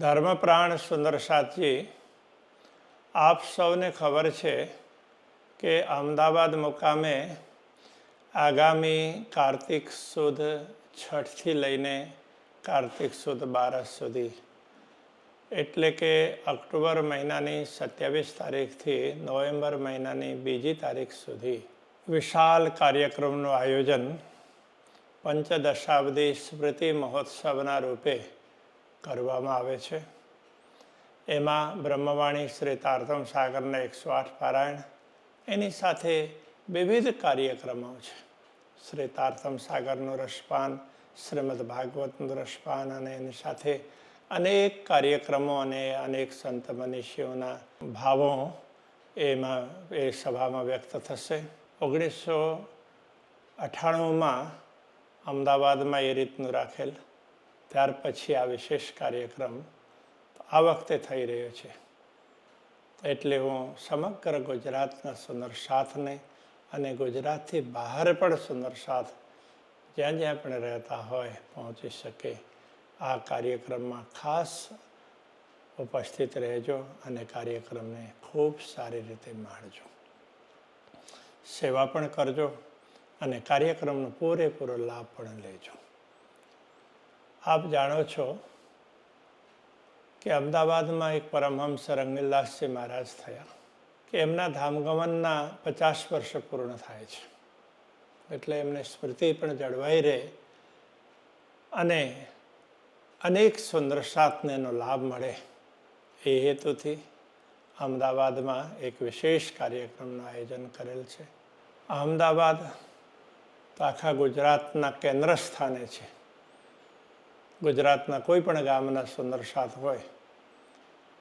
ધર્મપ્રાણ સુંદરસાદજી, આપ સૌને ખબર છે કે અમદાવાદ મુકામે આગામી કાર્તિક સુદ છઠથી લઈને કાર્તિક સુદ 12 સુધી, એટલે કે ઓક્ટોબર મહિનાની 27 તારીખથી નવેમ્બર મહિનાની 2 તારીખ સુધી વિશાળ કાર્યક્રમનું આયોજન પંચદશાબ્દી સ્મૃતિ મહોત્સવના રૂપે કરવામાં આવે છે. એમાં બ્રહ્મવાણી શ્રી તારતમ સાગરના 108 પારાયણ, એની સાથે વિવિધ કાર્યક્રમો છે. શ્રી તારતમ સાગરનું રસપાન, શ્રીમદ ભાગવતનું રસપાન અને એની સાથે અનેક કાર્યક્રમો અને અનેક સંત મનીષીઓના ભાવો એમાં એ સભામાં વ્યક્ત થશે. 1998માં અમદાવાદમાં એ રીતનું રાખેલ, ત્યાર પછી આ વિશેષ કાર્યક્રમ આ વખતે થઈ રહ્યો છે. એટલે હું સમગ્ર ગુજરાતના સુંદર સાથને અને ગુજરાતથી બહાર પણ સુંદર સાથ જ્યાં જ્યાં પણ રહેતા હોય પહોંચી શકે આ કાર્યક્રમમાં ખાસ ઉપસ્થિત રહેજો અને કાર્યક્રમને ખૂબ સારી રીતે માણજો, સેવા પણ કરજો અને કાર્યક્રમનો પૂરેપૂરો લાભ પણ લેજો. આપ જાણો છો કે અમદાવાદમાં એક પરમહંસ રંગીલાસજી મહારાજ થયા કે એમના ધામગમનના 50 વર્ષ પૂર્ણ થાય છે. એટલે એમને સ્મૃતિ પણ જળવાઈ રહે અને અનેક સુંદર સાતને એનો લાભ મળે એ હેતુથી અમદાવાદમાં એક વિશેષ કાર્યક્રમનું આયોજન કરેલ છે. અમદાવાદ તો આખા ગુજરાતના કેન્દ્ર સ્થાને છે. ગુજરાતના કોઈ પણ ગામના સુંદર સાથ હોય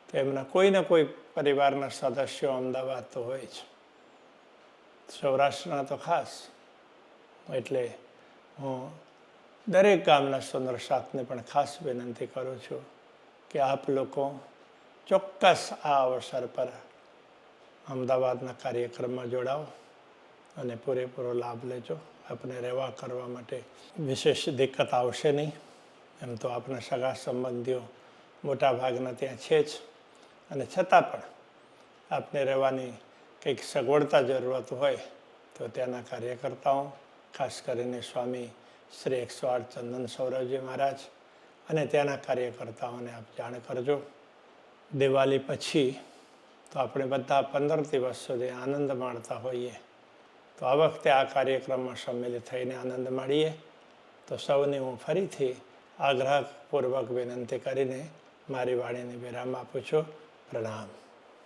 તો એમના કોઈને કોઈ પરિવારના સદસ્યો અમદાવાદ તો હોય છે, સૌરાષ્ટ્રના તો ખાસ. એટલે હું દરેક ગામના સુંદર સાથને પણ ખાસ વિનંતી કરું છું કે આપ લોકો ચોક્કસ આ અવસર પર અમદાવાદના કાર્યક્રમમાં જોડાઓ અને પૂરેપૂરો લાભ લેજો. આપને રહેવા કરવા માટે વિશેષ દિક્કત આવશે નહીં. એમ તો આપણા સગા સંબંધીઓ મોટા ભાગના ત્યાં છે જ, અને છતાં પણ આપને રહેવાની કંઈક સગવડતા જરૂરત હોય તો ત્યાંના કાર્યકર્તાઓ, ખાસ કરીને સ્વામી શ્રી 108 ચંદન સૌરભજી મહારાજ અને ત્યાંના કાર્યકર્તાઓને આપ જાણ કરજો. દિવાળી પછી તો આપણે બધા 15 દિવસ સુધી આનંદ માણતા હોઈએ, તો આ વખતે આ કાર્યક્રમમાં સંમિલિત થઈને આનંદ માણીએ. તો સૌને હું ફરીથી આગ્રહપૂર્વક વિનંતી કરીને મારી વાણીને વિરામ આપું છું. પ્રણામ.